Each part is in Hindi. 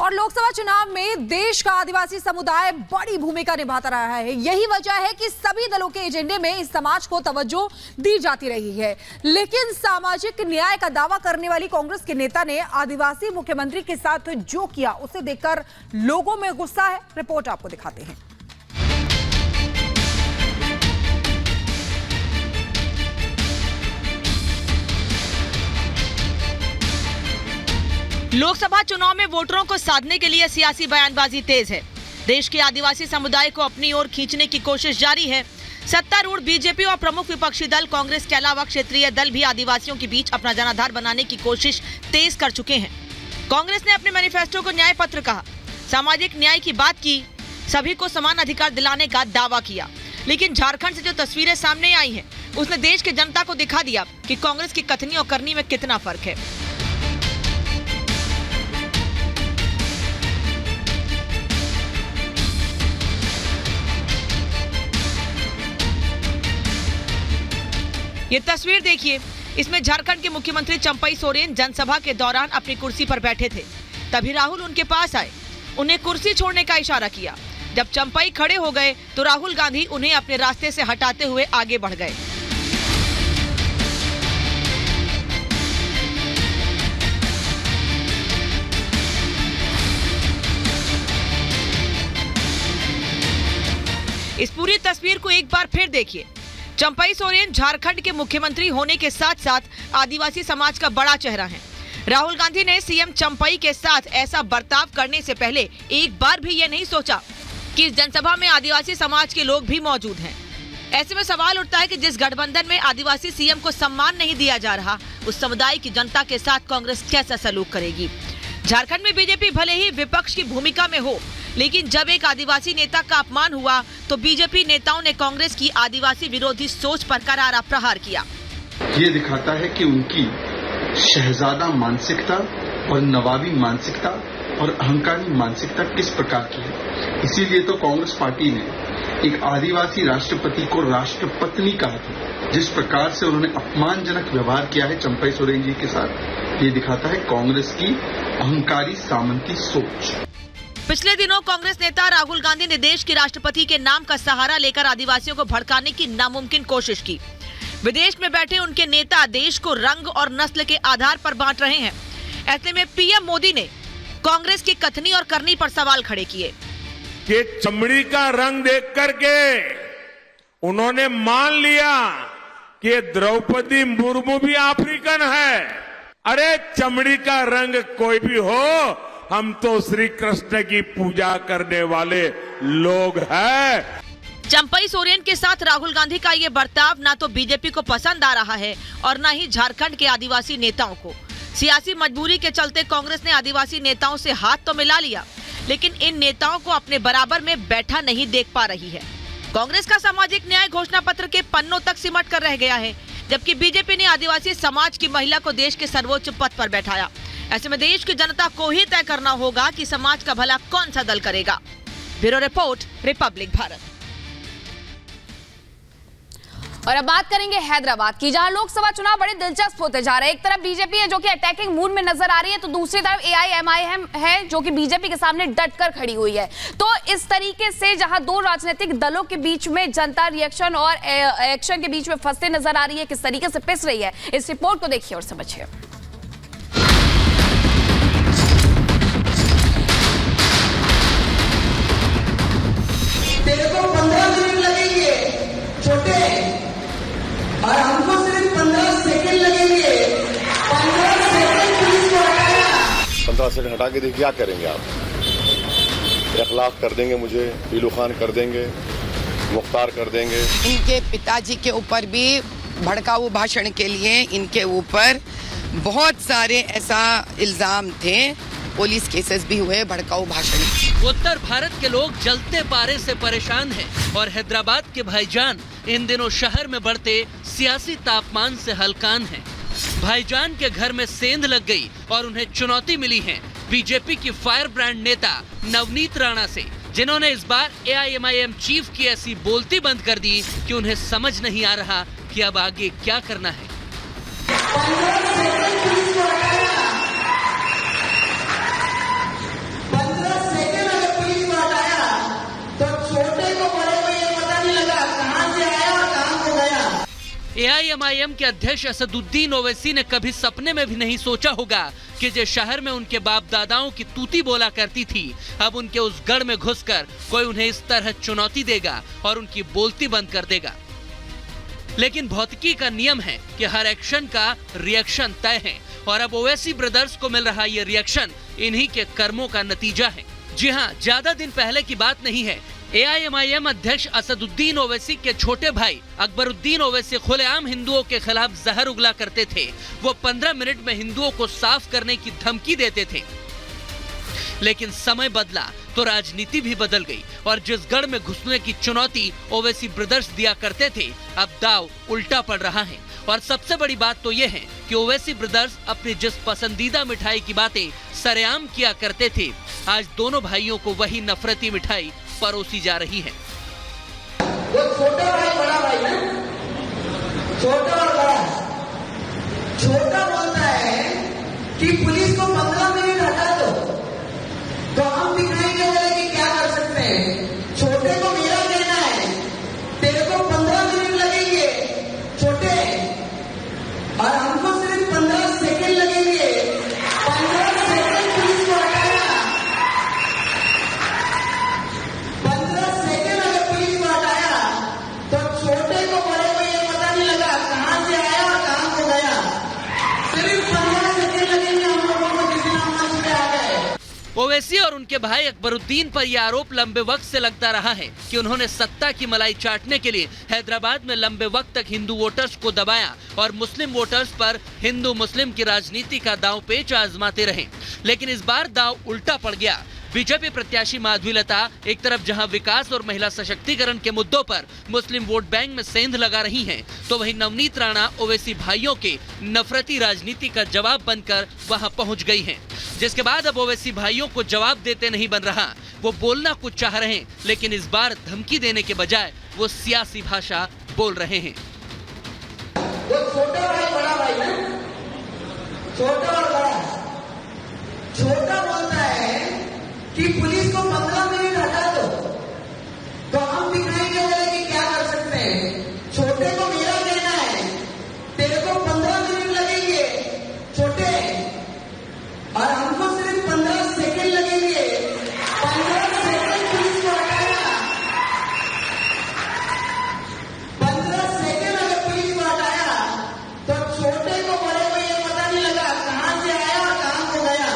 और लोकसभा चुनाव में देश का आदिवासी समुदाय बड़ी भूमिका निभाता रहा है। यही वजह है कि सभी दलों के एजेंडे में इस समाज को तवज्जो दी जाती रही है। लेकिन सामाजिक न्याय का दावा करने वाली कांग्रेस के नेता ने आदिवासी मुख्यमंत्री के साथ जो किया उसे देखकर लोगों में गुस्सा है। रिपोर्ट आपको दिखाते हैं। लोकसभा चुनाव में वोटरों को साधने के लिए सियासी बयानबाजी तेज है। देश के आदिवासी समुदाय को अपनी ओर खींचने की कोशिश जारी है। सत्तारूढ़ बीजेपी और प्रमुख विपक्षी दल कांग्रेस के अलावा क्षेत्रीय दल भी आदिवासियों के बीच अपना जनाधार बनाने की कोशिश तेज कर चुके हैं। कांग्रेस ने अपने मैनिफेस्टो को न्याय पत्र कहा, सामाजिक न्याय की बात की, सभी को समान अधिकार दिलाने का दावा किया। लेकिन झारखंड से जो तस्वीरें सामने आई हैं, उसने देश की जनता को दिखा दिया कि कांग्रेस की कथनी और करनी में कितना फर्क है। ये तस्वीर देखिए, इसमें झारखंड के मुख्यमंत्री चंपई सोरेन जनसभा के दौरान अपनी कुर्सी पर बैठे थे। तभी राहुल उनके पास आए, उन्हें कुर्सी छोड़ने का इशारा किया। जब चंपई खड़े हो गए तो राहुल गांधी उन्हें अपने रास्ते से हटाते हुए आगे बढ़ गए। इस पूरी तस्वीर को एक बार फिर देखिए। चंपई सोरेन झारखंड के मुख्यमंत्री होने के साथ साथ आदिवासी समाज का बड़ा चेहरा हैं। राहुल गांधी ने सीएम चंपई के साथ ऐसा बर्ताव करने से पहले एक बार भी ये नहीं सोचा कि इस जनसभा में आदिवासी समाज के लोग भी मौजूद हैं। ऐसे में सवाल उठता है कि जिस गठबंधन में आदिवासी सीएम को सम्मान नहीं दिया जा रहा, उस समुदाय की जनता के साथ कांग्रेस कैसा सलूक करेगी। झारखंड में बीजेपी भले ही विपक्ष की भूमिका में हो, लेकिन जब एक आदिवासी नेता का अपमान हुआ तो बीजेपी नेताओं ने कांग्रेस की आदिवासी विरोधी सोच पर करारा प्रहार किया। ये दिखाता है कि उनकी शहजादा मानसिकता और नवाबी मानसिकता और अहंकारी मानसिकता किस प्रकार की है। इसीलिए तो कांग्रेस पार्टी ने एक आदिवासी राष्ट्रपति को राष्ट्रपत्नी कहा था। जिस प्रकार से उन्होंने अपमानजनक व्यवहार किया है चंपई सोरेन जी के साथ, ये दिखाता है कांग्रेस की अहंकारी सामंती सोच। पिछले दिनों कांग्रेस नेता राहुल गांधी ने देश के राष्ट्रपति के नाम का सहारा लेकर आदिवासियों को भड़काने की नामुमकिन कोशिश की। विदेश में बैठे उनके नेता देश को रंग और नस्ल के आधार पर बांट रहे हैं। ऐसे में पीएम मोदी ने कांग्रेस की कथनी और करनी पर सवाल खड़े किए। कि चमड़ी का रंग देख करके उन्होंने मान लिया कि द्रौपदी मुर्मू भी अफ्रीकन है। अरे चमड़ी का रंग कोई भी हो, हम तो श्री कृष्ण की पूजा करने वाले लोग हैं। चंपई सोरेन के साथ राहुल गांधी का ये बर्ताव ना तो बीजेपी को पसंद आ रहा है और ना ही झारखंड के आदिवासी नेताओं को। सियासी मजबूरी के चलते कांग्रेस ने आदिवासी नेताओं से हाथ तो मिला लिया, लेकिन इन नेताओं को अपने बराबर में बैठा नहीं देख पा रही है। कांग्रेस का सामाजिक न्याय घोषणा पत्र के पन्नों तक सिमट कर रह गया है, जबकि बीजेपी ने आदिवासी समाज की महिला को देश के सर्वोच्च पद पर बैठाया। ऐसे में देश की जनता को ही तय करना होगा कि समाज का भला कौन सा दल करेगा। Bureau report, Republic Bharat. और अब बात करेंगे हैदराबाद की, जहां लोकसभा चुनाव बड़े दिलचस्प होते जा रहे हैं। एक तरफ बीजेपी है जो कि अटैकिंग मूड में नजर आ रही है, तो दूसरी तरफ एआईएमआईएम है जो कि बीजेपी के सामने डटकर खड़ी हुई है। तो इस तरीके से जहां दो राजनीतिक दलों के बीच में जनता रिएक्शन और एक्शन के बीच में फंसते नजर आ रही है, किस तरीके से पिस रही है, इस रिपोर्ट को देखिए और समझिए। तेरे को 15 मिनट लगेंगे छोटे, और हमको सिर्फ 15 सेकंड लगेंगे। 15 सेकंड पुलिस को हटाया। 15 सेकंड हटा के देखिए क्या करेंगे आप। इखलास कर देंगे, मुझे पीलू खान कर देंगे, मुख्तार कर देंगे। इनके पिताजी के ऊपर भी भड़काऊ भाषण के लिए इनके ऊपर बहुत सारे ऐसा इल्जाम थे। पुलिस केसेस भी हुए भड़काऊ भाषण। उत्तर भारत के लोग जलते पारे से परेशान हैं और हैदराबाद के भाईजान इन दिनों शहर में बढ़ते सियासी तापमान से हलकान हैं। भाईजान के घर में सेंध लग गई और उन्हें चुनौती मिली है बीजेपी की फायर ब्रांड नेता नवनीत राणा से, जिन्होंने इस बार एआईएमआईएम चीफ की ऐसी बोलती बंद कर दी कि उन्हें समझ नहीं आ रहा कि अब आगे क्या करना है। AIMIM के अध्यक्ष असदुद्दीन ओवैसी ने कभी सपने में भी नहीं सोचा होगा कि जिस शहर में उनके बाप दादाओं की तूती बोला करती थी, अब उनके उस गढ़ में घुसकर कोई उन्हें इस तरह चुनौती देगा और उनकी बोलती बंद कर देगा। लेकिन भौतिकी का नियम है कि हर एक्शन का रिएक्शन तय है और अब ओवैसी ब्रदर्स को मिल रहा ये रिएक्शन इन्हीं के कर्मों का नतीजा है। जी हाँ, ज्यादा दिन पहले की बात नहीं है। AIMIM अध्यक्ष असदुद्दीन ओवैसी के छोटे भाई अकबरुद्दीन ओवैसी खुलेआम हिंदुओं के खिलाफ जहर उगला करते थे। वो 15 मिनट में हिंदुओं को साफ करने की धमकी देते थे। लेकिन समय बदला तो राजनीति भी बदल गई और जिस गढ़ में घुसने की चुनौती ओवैसी ब्रदर्स दिया करते थे, अब दाव उल्टा पड़ रहा है। और सबसे बड़ी बात तो ये है कि ओवैसी ब्रदर्स अपनी जिस पसंदीदा मिठाई की बातें सरेआम किया करते थे, आज दोनों भाइयों को वही नफरती मिठाई परोसी जा रही है। वो छोटा भाई बड़ा भाई ना, छोटा और बड़ा। छोटा बोलता है कि पुलिस को 15 मिनट हटा दो तो हम दिखाएंगे बोले कि क्या कर सकते हैं। छोटे को मेरा कहना है तेरे को 15 मिनट लगेंगे छोटे, और हमको सिर्फ 15 सेकंड लगेंगे। 15 सेकंड पुलिस को हटाया, 15 सेकंड अगर पुलिस को हटाया तो छोटे को बड़े को ये पता नहीं लगा कहां से आया और कहां को गया। सिर्फ 15 सेकंड लगेंगे हम लोगों को जिस दिन हम मंच पे आ गए। ओवैसी और उनके भाई अकबरुद्दीन पर यह आरोप लंबे वक्त से लगता रहा है कि उन्होंने सत्ता की मलाई चाटने के लिए हैदराबाद में लंबे वक्त तक हिंदू वोटर्स को दबाया और मुस्लिम वोटर्स पर हिंदू मुस्लिम की राजनीति का दांव पेच आजमाते रहे। लेकिन इस बार दांव उल्टा पड़ गया। बीजेपी प्रत्याशी माधवीलता एक तरफ जहां विकास और महिला सशक्तिकरण के मुद्दों पर मुस्लिम वोट बैंक में सेंध लगा रही हैं, तो वहीं नवनीत राणा ओवैसी भाइयों के नफरती राजनीति का जवाब बनकर वहां पहुंच गई हैं। जिसके बाद अब ओवैसी भाइयों को जवाब देते नहीं बन रहा। वो बोलना कुछ चाह रहे हैं, लेकिन इस बार धमकी देने के बजाय वो सियासी भाषा बोल रहे हैं। वो छोटा भाई बड़ा भाई ना, छोटा और बड़ा। छोटा बोलता है कि पुलिस को 15 मिनट हटा दो तो हम दिखाएंगे बोले कि क्या कर सकते हैं। छोटे को मेरा कहना है तेरे को 15 मिनट लगेंगे छोटे, और हमको सिर्फ 15 सेकंड लगेंगे। 15 सेकंड पुलिस को हटाया, 15 सेकंड अगर पुलिस को हटाया तो छोटे को बड़े को ये पता नहीं लगा कहां से आया और कहां को गया।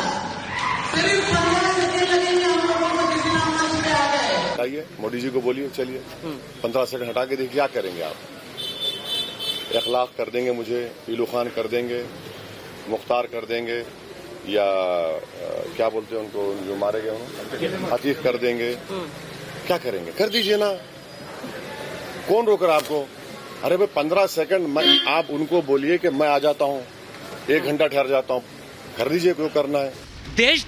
सिर्फ 15 सेकंड लगेंगे हम लोगों को जिस दिन हम मंच पे आ गए। आइए मोदी जी को बोलिए, चलिए 15 सेकंड हटा के देखिए क्या करेंगे आप। 1 लाख कर देंगे मुझे, पीलू खान कर देंगे, मुख्तार कर देंगे, या क्या बोलते हैं उनको जो मारे गए उन्होंने, अतीक कर देंगे। क्या करेंगे? कर दीजिए ना, कौन रोक रहा आपको? अरे भाई 15 सेकंड आप उनको बोलिए कि मैं आ जाता हूँ, 1 घंटा ठहर जाता हूँ, कर दीजिए जो करना है। देश